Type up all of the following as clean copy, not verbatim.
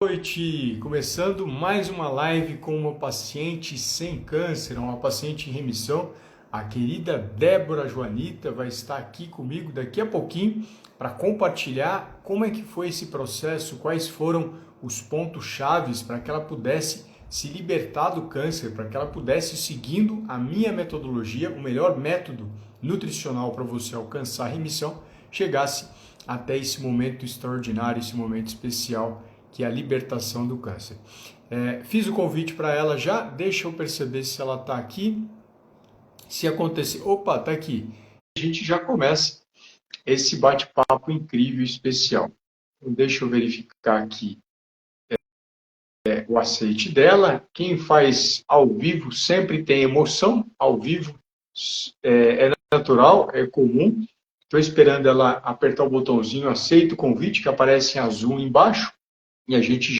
Noite, começando mais uma live com uma paciente sem câncer, uma paciente em remissão. A querida Débora Joanita vai estar aqui comigo daqui a pouquinho para compartilhar como é que foi esse processo, quais foram os pontos chaves para que ela pudesse se libertar do câncer, para que ela pudesse, seguindo a minha metodologia, o melhor método nutricional para você alcançar a remissão, chegasse até esse momento extraordinário, esse momento especial, que é a libertação do câncer. Fiz o convite para ela já, deixa eu perceber se ela está aqui. Se acontecer, opa, está aqui. A gente já começa esse bate-papo incrível e especial. Então, deixa eu verificar aqui o aceite dela. Quem faz ao vivo sempre tem emoção, ao vivo é natural, é comum. Estou esperando ela apertar o botãozinho aceita o convite, que aparece em azul embaixo. E a gente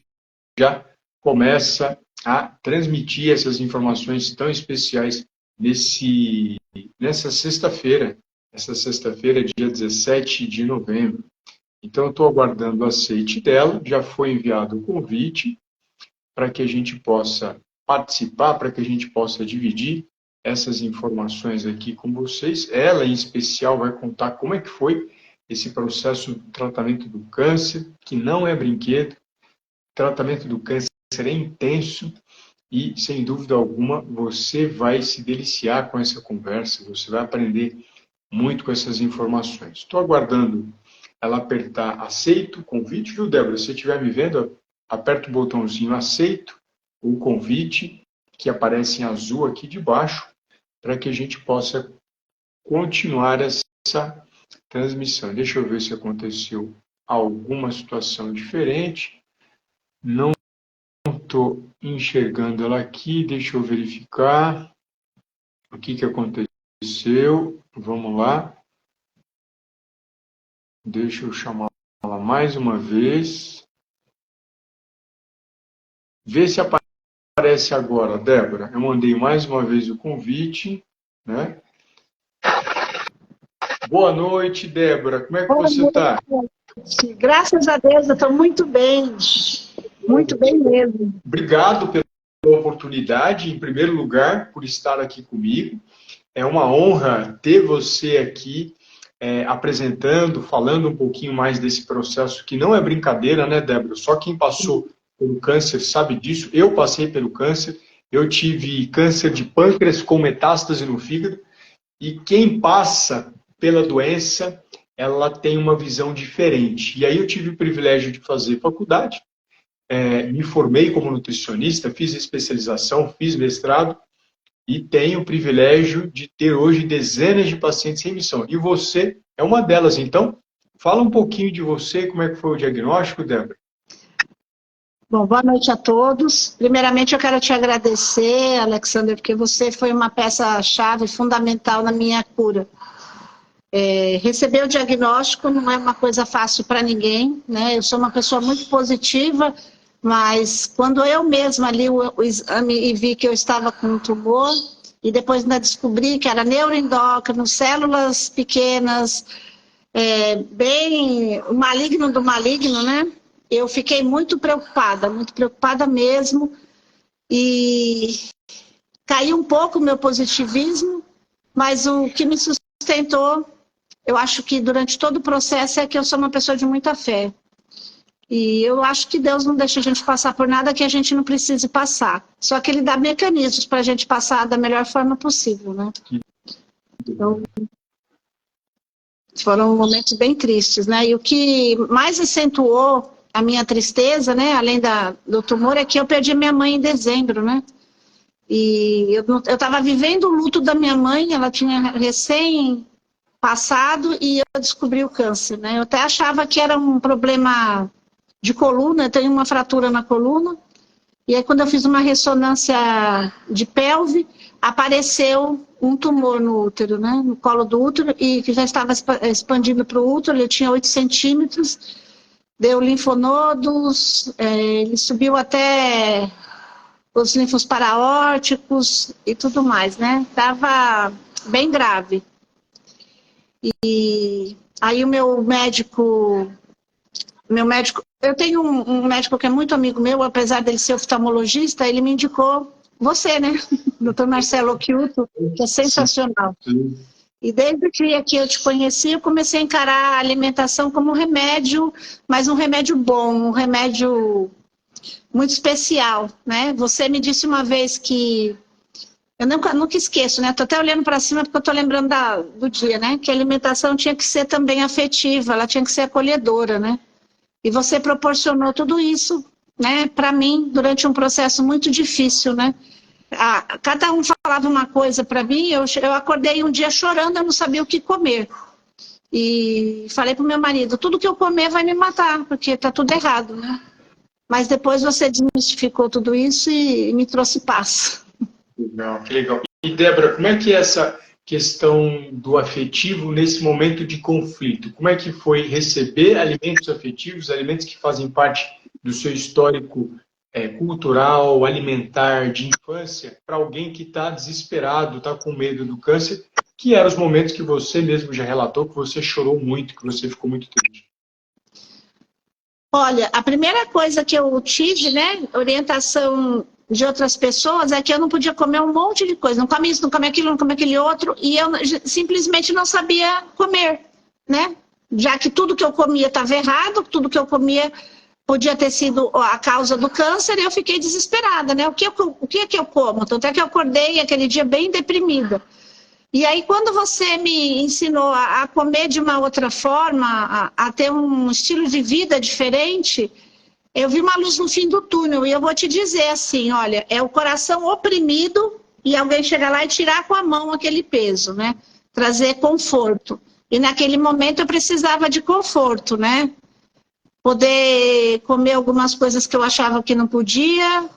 já começa a transmitir essas informações tão especiais nessa sexta-feira. Essa sexta-feira, dia 17 de novembro. Então, eu estou aguardando o aceite dela, já foi enviado o convite para que a gente possa participar, para que a gente possa dividir essas informações aqui com vocês. Ela, em especial, vai contar como é que foi esse processo do tratamento do câncer, que não é brinquedo. O tratamento do câncer é intenso e, sem dúvida alguma, você vai se deliciar com essa conversa, você vai aprender muito com essas informações. Estou aguardando ela apertar aceito o convite, viu, Débora? Se você estiver me vendo, aperta o botãozinho aceito o convite, que aparece em azul aqui de baixo, para que a gente possa continuar essa transmissão. Deixa eu ver se aconteceu alguma situação diferente. Não estou enxergando ela aqui, deixa eu verificar o que aconteceu. Vamos lá. Deixa eu chamá-la mais uma vez. Vê se aparece agora, Débora. Eu mandei mais uma vez o convite, né? Boa noite, Débora. Como é que você está? Graças a Deus, eu estou muito bem. Muito bem mesmo. Obrigado pela oportunidade, em primeiro lugar, por estar aqui comigo. É uma honra ter você aqui apresentando, falando um pouquinho mais desse processo, que não é brincadeira, né, Débora? Só quem passou pelo câncer sabe disso. Eu passei pelo câncer, eu tive câncer de pâncreas com metástase no fígado, e quem passa pela doença, ela tem uma visão diferente. E aí eu tive o privilégio de fazer faculdade, me formei como nutricionista, fiz especialização, fiz mestrado, e tenho o privilégio de ter hoje dezenas de pacientes em remissão. E você é uma delas. Então, fala um pouquinho de você, como é que foi o diagnóstico, Débora? Bom, boa noite a todos. Primeiramente, eu quero te agradecer, Alexander, porque você foi uma peça-chave fundamental na minha cura. Receber o diagnóstico não é uma coisa fácil para ninguém, né? Eu sou uma pessoa muito positiva, mas quando eu mesma li o exame e vi que eu estava com um tumor, e depois ainda descobri que era neuroendócrino, células pequenas, bem o maligno do maligno, né? Eu fiquei muito preocupada mesmo, e caiu um pouco o meu positivismo, mas o que me sustentou, eu acho que durante todo o processo, é que eu sou uma pessoa de muita fé. E eu acho que Deus não deixa a gente passar por nada que a gente não precise passar. Só que Ele dá mecanismos para a gente passar da melhor forma possível, né? Então, foram momentos bem tristes, né? E o que mais acentuou a minha tristeza, né, além do tumor, é que eu perdi minha mãe em dezembro, né? E eu estava vivendo o luto da minha mãe, ela tinha recém passado, e eu descobri o câncer, né? Eu até achava que era um problema de coluna, eu tenho uma fratura na coluna, e aí quando eu fiz uma ressonância de pelve, apareceu um tumor no útero, né? No colo do útero, e que já estava expandindo para o útero, ele tinha 8 centímetros, deu linfonodos, ele subiu até os linfos paraórticos e tudo mais, né? Estava bem grave. E aí o meu médico meu médico, eu tenho um médico que é muito amigo meu, apesar dele ser oftalmologista, ele me indicou você, né? Dr. Marcelo Occhiuto, que é sensacional. Sim. E desde que eu te conheci, eu comecei a encarar a alimentação como um remédio, mas um remédio bom, um remédio muito especial, né? Você me disse uma vez que, eu nunca esqueço, né? Estou até olhando para cima porque eu estou lembrando do dia, né? Que a alimentação tinha que ser também afetiva, ela tinha que ser acolhedora, né? E você proporcionou tudo isso, né? Para mim, durante um processo muito difícil, né? Cada um falava uma coisa para mim, eu acordei um dia chorando, eu não sabia o que comer. E falei para o meu marido, tudo que eu comer vai me matar, porque está tudo errado, né? Mas depois você desmistificou tudo isso e me trouxe paz. Legal, que legal. E, Débora, como é que é essa questão do afetivo nesse momento de conflito? Como é que foi receber alimentos afetivos, alimentos que fazem parte do seu histórico cultural, alimentar, de infância, para alguém que está desesperado, está com medo do câncer, que eram os momentos que você mesmo já relatou, que você chorou muito, que você ficou muito triste? Olha, a primeira coisa que eu tive, né, orientação de outras pessoas, é que eu não podia comer um monte de coisa, não come isso, não come aquilo, não come aquele outro, e eu simplesmente não sabia comer, né? Já que tudo que eu comia estava errado, tudo que eu comia podia ter sido a causa do câncer, e eu fiquei desesperada, né? O que é que eu como? Tanto é que eu acordei aquele dia bem deprimida. E aí, quando você me ensinou a comer de uma outra forma, a ter um estilo de vida diferente, eu vi uma luz no fim do túnel. E eu vou te dizer assim, olha, é o coração oprimido e alguém chegar lá e tirar com a mão aquele peso, né? Trazer conforto. E naquele momento eu precisava de conforto, né? Poder comer algumas coisas que eu achava que não podia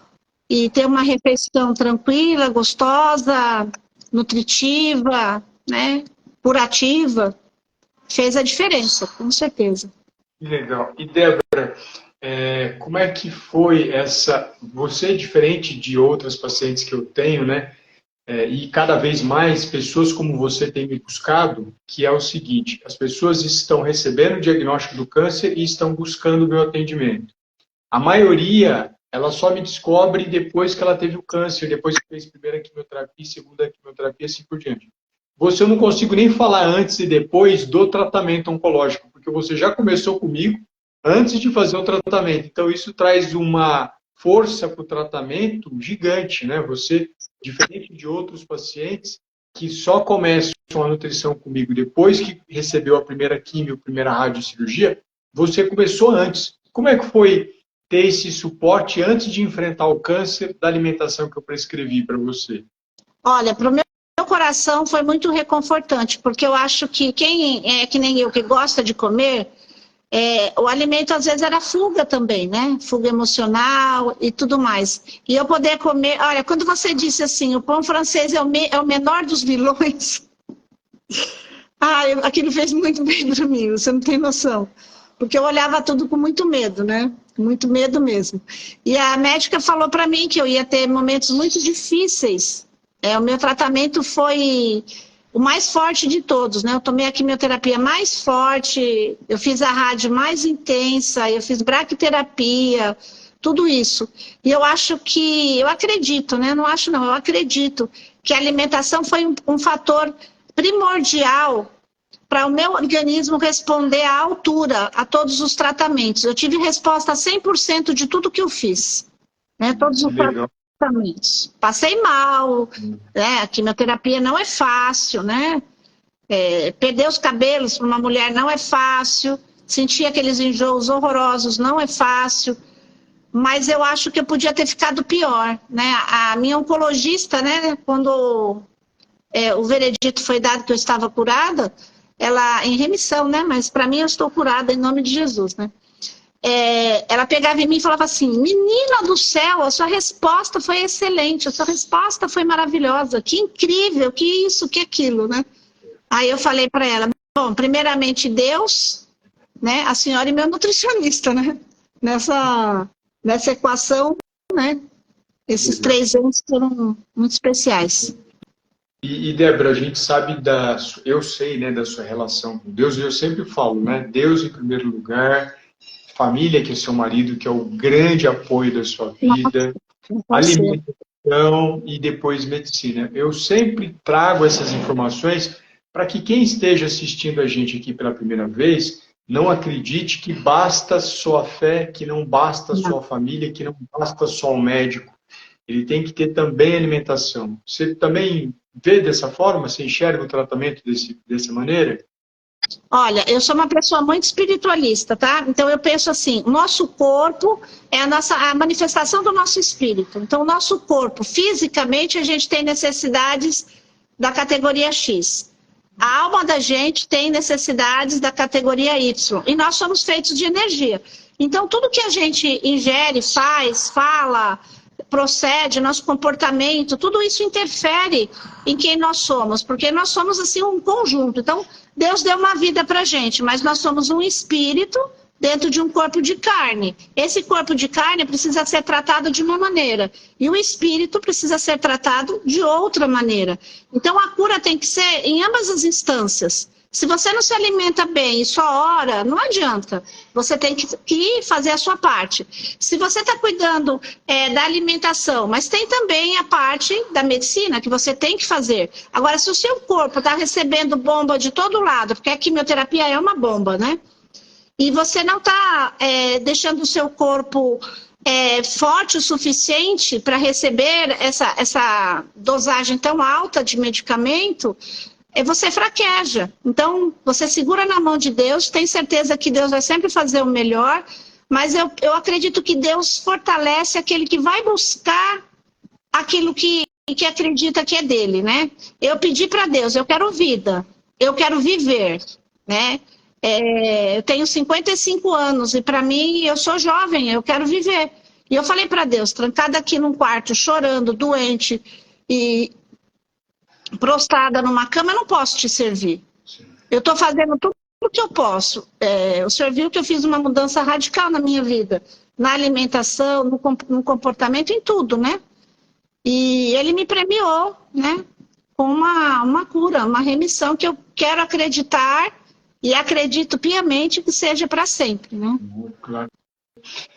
e ter uma refeição tranquila, gostosa, nutritiva, né, curativa, fez a diferença, com certeza. Legal. E, Débora, como é que foi essa... Você é diferente de outras pacientes que eu tenho, né? E cada vez mais pessoas como você têm me buscado, que é o seguinte, as pessoas estão recebendo o diagnóstico do câncer e estão buscando o meu atendimento. A maioria, ela só me descobre depois que ela teve o câncer, depois que fez primeira quimioterapia, segunda quimioterapia, assim por diante. Você, eu não consigo nem falar antes e depois do tratamento oncológico, porque você já começou comigo antes de fazer o tratamento. Então, isso traz uma força para o tratamento gigante, né? Você, diferente de outros pacientes que só começam a nutrição comigo depois que recebeu a primeira quimio, a primeira radiocirurgia, você começou antes. Como é que foi ter esse suporte antes de enfrentar o câncer da alimentação que eu prescrevi para você? Olha, para o meu coração foi muito reconfortante, porque eu acho que quem é que nem eu, que gosta de comer, o alimento às vezes era fuga também, né? Fuga emocional e tudo mais. E eu poder comer... Olha, quando você disse assim, o pão francês é o menor dos vilões... aquilo fez muito bem para mim, você não tem noção. Porque eu olhava tudo com muito medo, né? Muito medo mesmo. E a médica falou para mim que eu ia ter momentos muito difíceis. O meu tratamento foi o mais forte de todos, né? Eu tomei a quimioterapia mais forte, eu fiz a rádio mais intensa, eu fiz braquiterapia, tudo isso. E eu acredito, né? Não acho não, eu acredito que a alimentação foi um fator primordial para o meu organismo responder à altura a todos os tratamentos. Eu tive resposta a 100% de tudo que eu fiz, né? Todos os tratamentos. Passei mal, né? A quimioterapia não é fácil, né? Perder os cabelos para uma mulher não é fácil, sentir aqueles enjoos horrorosos não é fácil, mas eu acho que eu podia ter ficado pior, né? A minha oncologista, né, quando o veredito foi dado que eu estava curada, ela em remissão, né? Mas para mim eu estou curada em nome de Jesus, né? Ela pegava em mim e falava assim, menina do céu, a sua resposta foi excelente, a sua resposta foi maravilhosa, que incrível, que isso, que aquilo, né? Aí eu falei para ela, bom, primeiramente Deus, né? A senhora e meu nutricionista, né? Nessa equação, né? Esses 3 anos foram muito especiais. E Débora, a gente sabe eu sei, né, da sua relação com Deus, e eu sempre falo, né, Deus em primeiro lugar, família, que é seu marido, que é o grande apoio da sua vida, alimentação e depois medicina. Eu sempre trago essas informações para que quem esteja assistindo a gente aqui pela primeira vez não acredite que basta só a fé, que não basta só a família, que não basta só o médico. Ele tem que ter também alimentação. Você também vê dessa forma? Você enxerga o tratamento dessa maneira? Olha, eu sou uma pessoa muito espiritualista, tá? Então eu penso assim, o nosso corpo é a manifestação do nosso espírito. Então o nosso corpo, fisicamente, a gente tem necessidades da categoria X. A alma da gente tem necessidades da categoria Y. E nós somos feitos de energia. Então tudo que a gente ingere, faz, fala, procede, nosso comportamento, tudo isso interfere em quem nós somos, porque nós somos assim um conjunto. Então, Deus deu uma vida para a gente, mas nós somos um espírito dentro de um corpo de carne. Esse corpo de carne precisa ser tratado de uma maneira, e o espírito precisa ser tratado de outra maneira. Então, a cura tem que ser em ambas as instâncias. Se você não se alimenta bem e só ora, não adianta. Você tem que fazer a sua parte. Se você está cuidando da alimentação, mas tem também a parte da medicina que você tem que fazer. Agora, se o seu corpo está recebendo bomba de todo lado, porque a quimioterapia é uma bomba, né? E você não está deixando o seu corpo forte o suficiente para receber essa dosagem tão alta de medicamento, você fraqueja. Então, você segura na mão de Deus, tem certeza que Deus vai sempre fazer o melhor, mas eu acredito que Deus fortalece aquele que vai buscar aquilo que acredita que é dele, né? Eu pedi para Deus, eu quero vida, eu quero viver, né? Eu tenho 55 anos e para mim, eu sou jovem, eu quero viver. E eu falei para Deus, trancada aqui num quarto, chorando, doente e prostrada numa cama, eu não posso te servir. Eu estou fazendo tudo o que eu posso. O senhor viu que eu fiz uma mudança radical na minha vida, na alimentação, no comportamento, em tudo, né? E ele me premiou, né? Com uma cura, uma remissão que eu quero acreditar e acredito piamente que seja para sempre, né? Claro.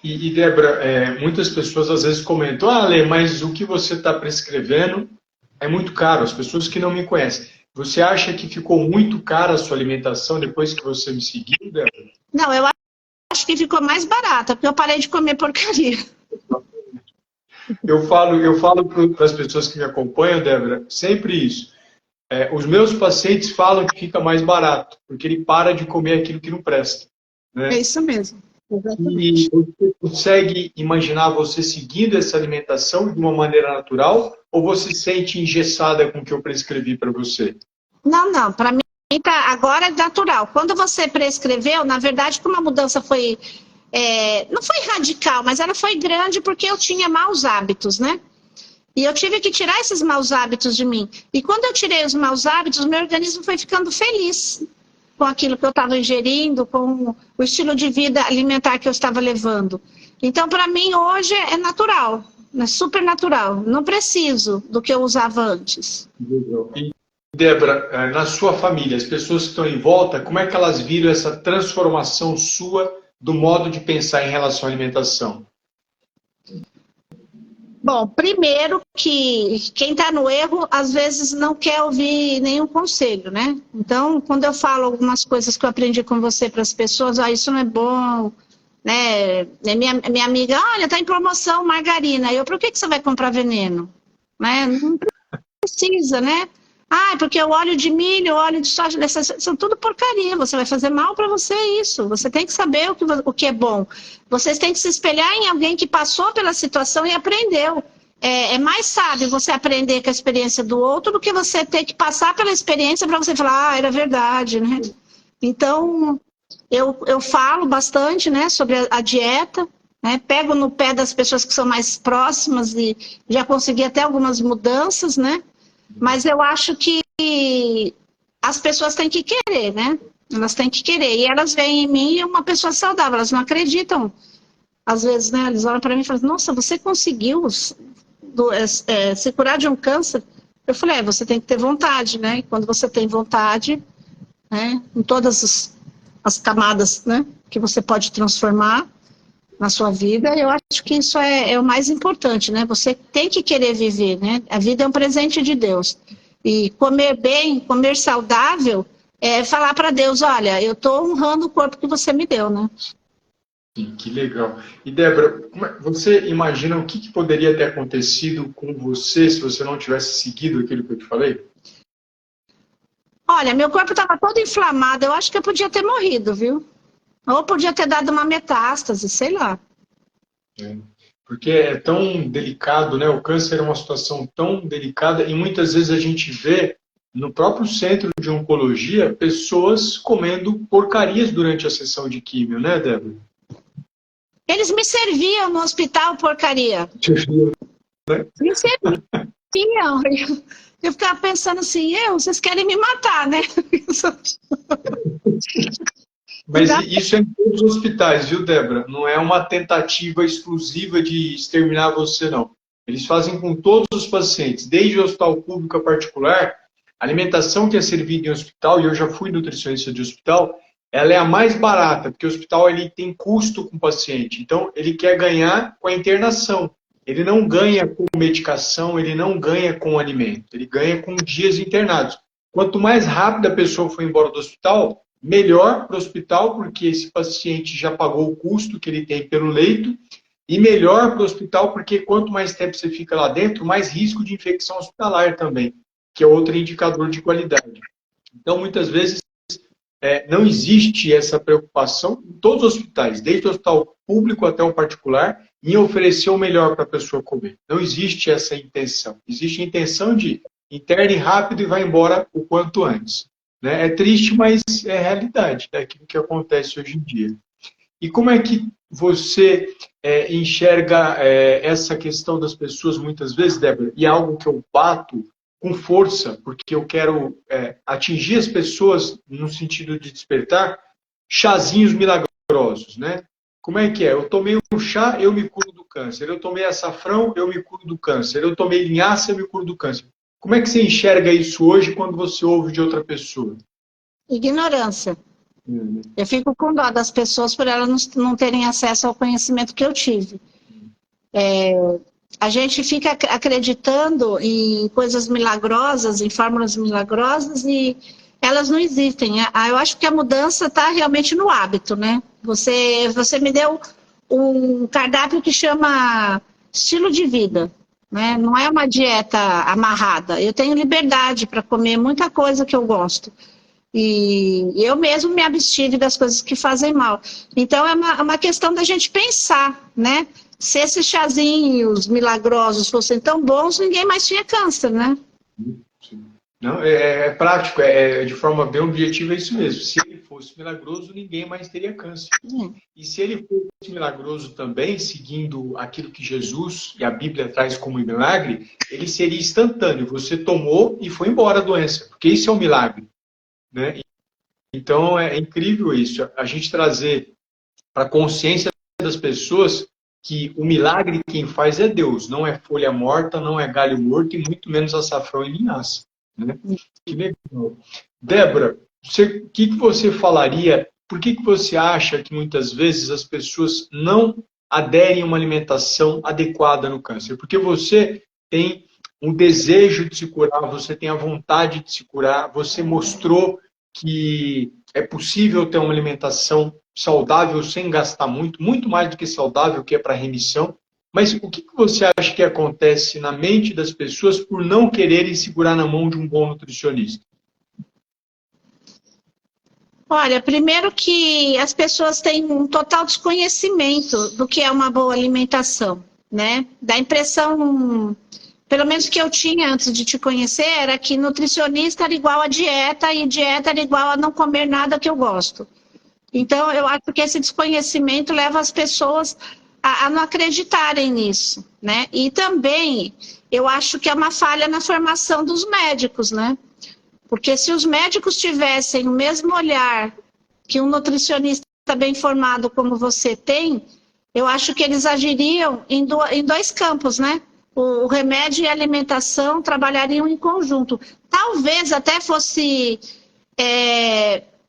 E Débora, muitas pessoas às vezes comentam, Lê, mas o que você está prescrevendo é muito caro, as pessoas que não me conhecem. Você acha que ficou muito cara a sua alimentação depois que você me seguiu, Débora? Não, eu acho que ficou mais barata, porque eu parei de comer porcaria. Eu falo para as pessoas que me acompanham, Débora, sempre isso. Os meus pacientes falam que fica mais barato, porque ele para de comer aquilo que não presta. Né? É isso mesmo. E você consegue imaginar você seguindo essa alimentação de uma maneira natural ou você se sente engessada com o que eu prescrevi para você? Não, para mim agora é natural. Quando você prescreveu, na verdade, como a mudança foi, não foi radical, mas ela foi grande porque eu tinha maus hábitos, né? E eu tive que tirar esses maus hábitos de mim. E quando eu tirei os maus hábitos, meu organismo foi ficando feliz com aquilo que eu estava ingerindo, com o estilo de vida alimentar que eu estava levando. Então, para mim, hoje é natural, é super natural. Não preciso do que eu usava antes. E, Débora, na sua família, as pessoas que estão em volta, como é que elas viram essa transformação sua do modo de pensar em relação à alimentação? Bom, primeiro que quem está no erro, às vezes não quer ouvir nenhum conselho, né? Então, quando eu falo algumas coisas que eu aprendi com você para as pessoas, isso não é bom, né? Minha amiga, olha, está em promoção margarina. Por que você vai comprar veneno? Né? Não precisa, né? Porque o óleo de milho, o óleo de soja, são tudo porcaria, você vai fazer mal para você isso. Você tem que saber o que é bom. Vocês têm que se espelhar em alguém que passou pela situação e aprendeu. É mais sábio você aprender com a experiência do outro do que você ter que passar pela experiência para você falar, era verdade, né? Então, eu falo bastante, né, sobre a dieta, né? Pego no pé das pessoas que são mais próximas e já consegui até algumas mudanças, né? Mas eu acho que as pessoas têm que querer, né? Elas têm que querer. E elas veem em mim uma pessoa saudável, elas não acreditam. Às vezes, né, eles olham para mim e falam, nossa, você conseguiu se curar de um câncer? Eu falei, você tem que ter vontade, né? E quando você tem vontade, né, em todas as camadas, né, que você pode transformar na sua vida. Eu acho que isso é o mais importante, né? Você tem que querer viver, né? A vida é um presente de Deus. E comer bem, comer saudável, é falar para Deus, olha, eu estou honrando o corpo que você me deu, né? Sim, que legal. E Débora, você imagina o que poderia ter acontecido com você se você não tivesse seguido aquilo que eu te falei? Olha, meu corpo estava todo inflamado, eu acho que eu podia ter morrido, viu? Ou podia ter dado uma metástase, sei lá. É. Porque é tão delicado, né? O câncer é uma situação tão delicada e muitas vezes a gente vê no próprio centro de oncologia pessoas comendo porcarias durante a sessão de químio, né, Débora? Eles me serviam no hospital, porcaria. Né? Me serviam. Eu ficava pensando assim, vocês querem me matar, né? Mas isso é em todos os hospitais, viu, Débora? Não é uma tentativa exclusiva de exterminar você, não. Eles fazem com todos os pacientes, desde o hospital público a particular. A alimentação que é servida em hospital, e eu já fui nutricionista de hospital, ela é a mais barata, porque o hospital ele tem custo com o paciente. Então, ele quer ganhar com a internação. Ele não ganha com medicação, ele não ganha com alimento. Ele ganha com dias internados. Quanto mais rápido a pessoa for embora do hospital, melhor para o hospital, porque esse paciente já pagou o custo que ele tem pelo leito, e melhor para o hospital, porque quanto mais tempo você fica lá dentro, mais risco de infecção hospitalar também, que é outro indicador de qualidade. Então, muitas vezes, não existe essa preocupação em todos os hospitais, desde o hospital público até o particular, em oferecer o melhor para a pessoa comer. Não existe essa intenção. Existe a intenção de interne rápido e vai embora o quanto antes. É triste, mas é realidade, é aquilo que acontece hoje em dia. E como é que você enxerga essa questão das pessoas muitas vezes, Débora? E é algo que eu bato com força, porque eu quero atingir as pessoas no sentido de despertar chazinhos milagrosos, né? Como é que é? Eu tomei um chá, eu me curo do câncer. Eu tomei açafrão, eu me curo do câncer. Eu tomei linhaça, eu me curo do câncer. Como é que você enxerga isso hoje quando você ouve de outra pessoa? Ignorância. Eu fico com dó das pessoas por elas não terem acesso ao conhecimento que eu tive. A gente fica acreditando em coisas milagrosas, em fórmulas milagrosas, e elas não existem. Eu acho que a mudança está realmente no hábito, né? Você me deu um cardápio que chama estilo de vida, né? Não é uma dieta amarrada. Eu tenho liberdade para comer muita coisa que eu gosto. E eu mesmo me abstive das coisas que fazem mal. Então, é uma questão da gente pensar, né? Se esses chazinhos milagrosos fossem tão bons, ninguém mais tinha câncer, né? Não, é prático, de forma bem objetiva, é isso mesmo. Se ele fosse milagroso, ninguém mais teria câncer. E se ele fosse milagroso também, seguindo aquilo que Jesus e a Bíblia traz como milagre, ele seria instantâneo. Você tomou e foi embora a doença, porque isso é um milagre. Né? Então, é incrível isso. A gente trazer para a consciência das pessoas que o milagre quem faz é Deus. Não é folha morta, não é galho morto e muito menos açafrão e linhaça. Né? Que legal. Débora, o que você falaria? Por que você acha que muitas vezes as pessoas não aderem a uma alimentação adequada no câncer? Porque você tem um desejo de se curar, você tem a vontade de se curar, você mostrou que é possível ter uma alimentação saudável sem gastar muito, muito mais do que saudável, que é para remissão. Mas o que você acha que acontece na mente das pessoas por não quererem segurar na mão de um bom nutricionista? Olha, primeiro que as pessoas têm um total desconhecimento do que é uma boa alimentação, né? Dá a impressão, pelo menos que eu tinha antes de te conhecer, era que nutricionista era igual a dieta e dieta era igual a não comer nada que eu gosto. Então, eu acho que esse desconhecimento leva as pessoas a não acreditarem nisso, né? E também, eu acho que é uma falha na formação dos médicos, né? Porque se os médicos tivessem o mesmo olhar que um nutricionista bem formado como você tem, eu acho que eles agiriam em dois campos, né? O remédio e a alimentação trabalhariam em conjunto. Talvez até fosse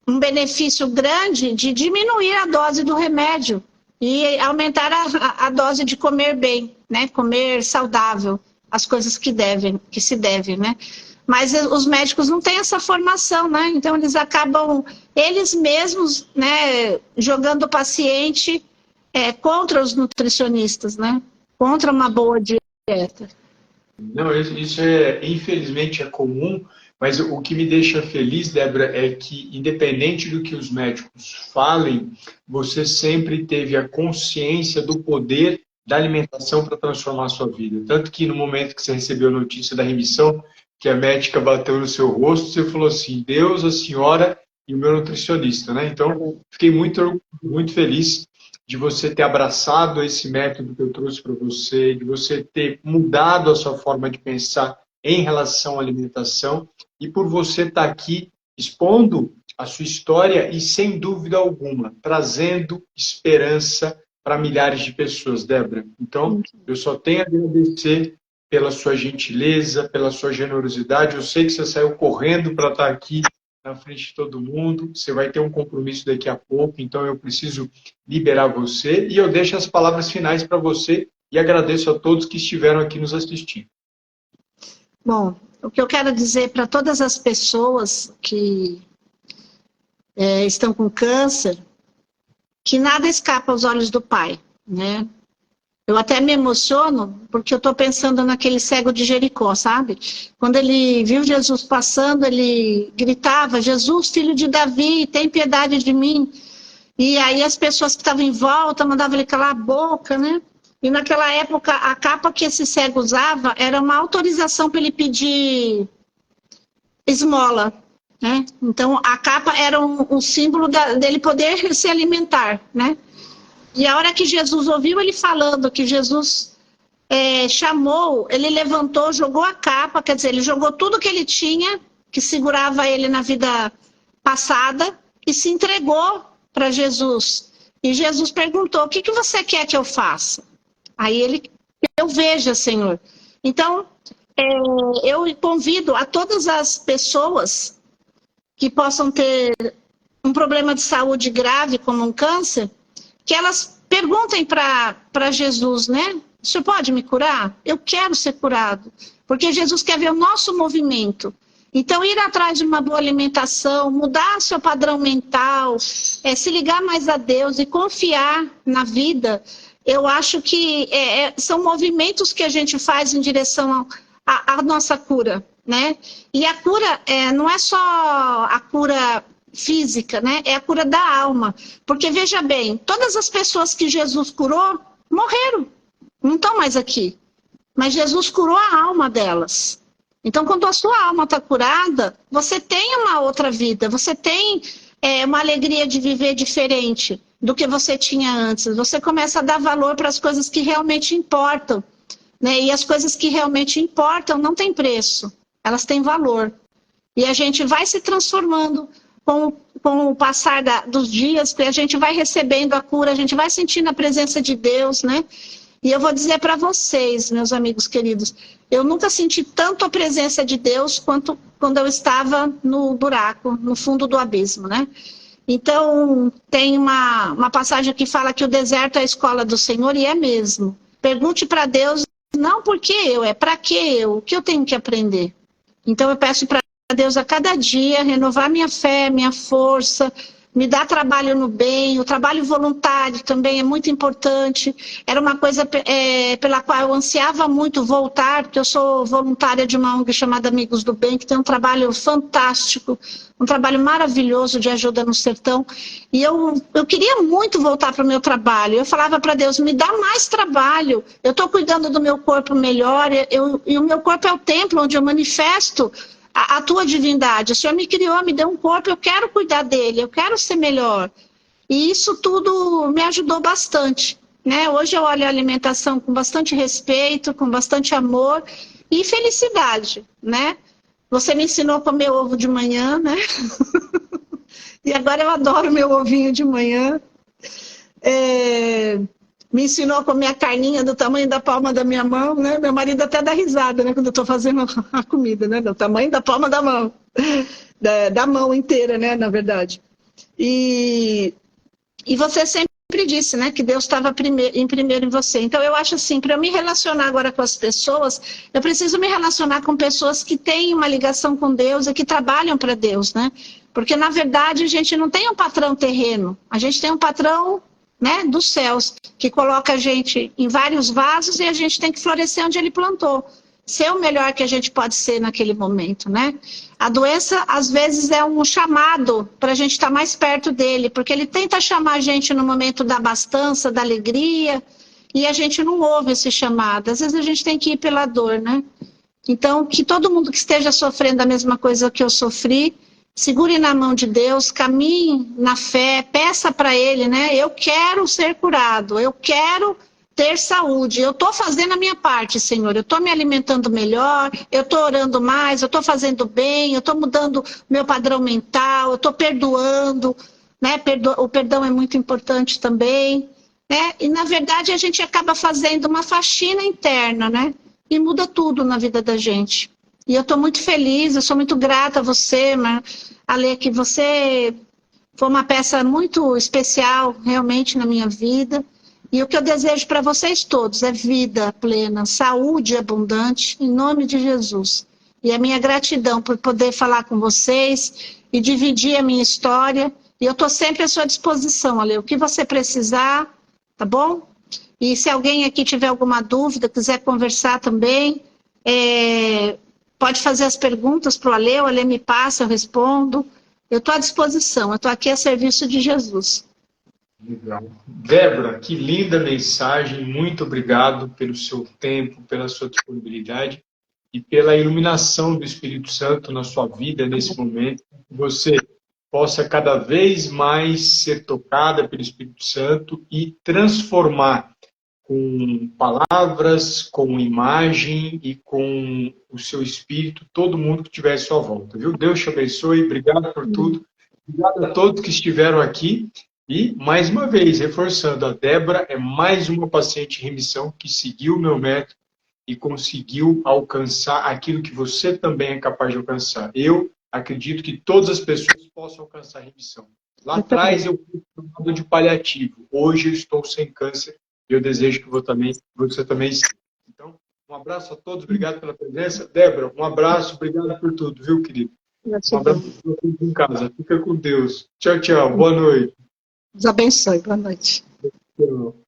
um benefício grande de diminuir a dose do remédio e aumentar a dose de comer bem, né? Comer saudável, as coisas que se devem, né? Mas os médicos não têm essa formação, né? Então eles acabam, eles mesmos, né, jogando o paciente contra os nutricionistas, né? Contra uma boa dieta. Não, isso infelizmente é comum, mas o que me deixa feliz, Débora, é que independente do que os médicos falem, você sempre teve a consciência do poder da alimentação para transformar a sua vida. Tanto que no momento que você recebeu a notícia da remissão, que a médica bateu no seu rosto, você falou assim, Deus, a senhora e o meu nutricionista, né? Então, fiquei muito feliz de você ter abraçado esse método que eu trouxe para você, de você ter mudado a sua forma de pensar em relação à alimentação e por você estar aqui expondo a sua história e, sem dúvida alguma, trazendo esperança para milhares de pessoas, Débora. Então, eu só tenho a agradecer pela sua gentileza, pela sua generosidade. Eu sei que você saiu correndo para estar aqui na frente de todo mundo. Você vai ter um compromisso daqui a pouco, então eu preciso liberar você. E eu deixo as palavras finais para você e agradeço a todos que estiveram aqui nos assistindo. Bom, o que eu quero dizer para todas as pessoas que estão com câncer, que nada escapa aos olhos do Pai, né? Eu até me emociono porque eu estou pensando naquele cego de Jericó, sabe? Quando ele viu Jesus passando, ele gritava, Jesus, filho de Davi, tem piedade de mim. E aí as pessoas que estavam em volta mandavam ele calar a boca, né? E naquela época, a capa que esse cego usava era uma autorização para ele pedir esmola, né? Então, a capa era um símbolo dele poder se alimentar, né? E a hora que Jesus ouviu ele falando que Jesus chamou, ele levantou, jogou a capa, quer dizer, ele jogou tudo que ele tinha, que segurava ele na vida passada, e se entregou para Jesus. E Jesus perguntou, o que você quer que eu faça? Aí ele, eu veja, Senhor. Então, eu convido a todas as pessoas que possam ter um problema de saúde grave, como um câncer, que elas perguntem para Jesus, né? O senhor pode me curar? Eu quero ser curado. Porque Jesus quer ver o nosso movimento. Então, ir atrás de uma boa alimentação, mudar seu padrão mental, se ligar mais a Deus e confiar na vida, eu acho que são movimentos que a gente faz em direção à nossa cura, né? E a cura não é só a cura física, né? É a cura da alma. Porque, veja bem, todas as pessoas que Jesus curou morreram, não estão mais aqui. Mas Jesus curou a alma delas. Então, quando a sua alma está curada, você tem uma outra vida, você tem uma alegria de viver diferente do que você tinha antes. Você começa a dar valor para as coisas que realmente importam, né? E as coisas que realmente importam não têm preço, elas têm valor. E a gente vai se transformando com o passar dos dias, porque a gente vai recebendo a cura, a gente vai sentindo a presença de Deus, né? E eu vou dizer para vocês, meus amigos queridos, eu nunca senti tanto a presença de Deus quanto quando eu estava no buraco, no fundo do abismo, né? Então, tem uma passagem que fala que o deserto é a escola do Senhor, e é mesmo. Pergunte para Deus, não porque é para que o que eu tenho que aprender? Então, eu peço para Deus a cada dia renovar minha fé, minha força, me dar trabalho no bem. O trabalho voluntário também é muito importante. Era uma coisa pela qual eu ansiava muito voltar, porque eu sou voluntária de uma ONG chamada Amigos do Bem, que tem um trabalho fantástico, um trabalho maravilhoso de ajuda no sertão. E eu queria muito voltar para o meu trabalho. Eu falava para Deus, me dá mais trabalho. Eu estou cuidando do meu corpo melhor, e o meu corpo é o templo onde eu manifesto a tua divindade. O Senhor me criou, me deu um corpo, eu quero cuidar dele, eu quero ser melhor. E isso tudo me ajudou bastante, né? Hoje eu olho a alimentação com bastante respeito, com bastante amor e felicidade, né? Você me ensinou a comer ovo de manhã, né? E agora eu adoro meu ovinho de manhã. Me ensinou a comer a carninha do tamanho da palma da minha mão, né? Meu marido até dá risada, né? Quando eu estou fazendo a comida, né? Do tamanho da palma da mão. Da mão inteira, né? Na verdade. E você sempre disse, né, que Deus estava em primeiro em você. Então eu acho assim, para eu me relacionar agora com as pessoas, eu preciso me relacionar com pessoas que têm uma ligação com Deus e que trabalham para Deus, né? Porque na verdade a gente não tem um patrão terreno, a gente tem um patrão, né, dos céus, que coloca a gente em vários vasos e a gente tem que florescer onde ele plantou. Ser o melhor que a gente pode ser naquele momento, né? A doença, às vezes, é um chamado para a gente estar mais perto dele, porque ele tenta chamar a gente no momento da abastança, da alegria, e a gente não ouve esse chamado. Às vezes a gente tem que ir pela dor, né? Então, que todo mundo que esteja sofrendo a mesma coisa que eu sofri, segure na mão de Deus, caminhe na fé, peça para ele, né? Eu quero ser curado, eu quero ter saúde, eu estou fazendo a minha parte, Senhor, eu estou me alimentando melhor, eu estou orando mais, eu estou fazendo bem, eu estou mudando meu padrão mental, eu estou perdoando, né? O perdão é muito importante também, né? E na verdade a gente acaba fazendo uma faxina interna, né? E muda tudo na vida da gente. E eu estou muito feliz, eu sou muito grata a você, Ale, que você foi uma peça muito especial realmente na minha vida. E o que eu desejo para vocês todos é vida plena, saúde abundante, em nome de Jesus. E a minha gratidão por poder falar com vocês e dividir a minha história. E eu estou sempre à sua disposição, Ale. O que você precisar, tá bom? E se alguém aqui tiver alguma dúvida, quiser conversar também, pode fazer as perguntas para o Ale me passa, eu respondo. Eu estou à disposição, eu estou aqui a serviço de Jesus. Legal. Débora, que linda mensagem, muito obrigado pelo seu tempo, pela sua disponibilidade e pela iluminação do Espírito Santo na sua vida nesse momento, que você possa cada vez mais ser tocada pelo Espírito Santo e transformar com palavras, com imagem e com o seu espírito todo mundo que estiver à sua volta, viu? Deus te abençoe, obrigado por tudo, obrigado a todos que estiveram aqui. E, mais uma vez, reforçando, a Débora é mais uma paciente em remissão que seguiu o meu método e conseguiu alcançar aquilo que você também é capaz de alcançar. Eu acredito que todas as pessoas possam alcançar a remissão. Lá atrás eu fui chamado de paliativo. Hoje eu estou sem câncer e eu desejo que você também esteja. Então, um abraço a todos, obrigado pela presença. Débora, um abraço, obrigado por tudo, viu, querido? Um abraço para todos em casa. Fica com Deus. Tchau, tchau. Boa noite. Deus abençoe. Boa noite. Tchau.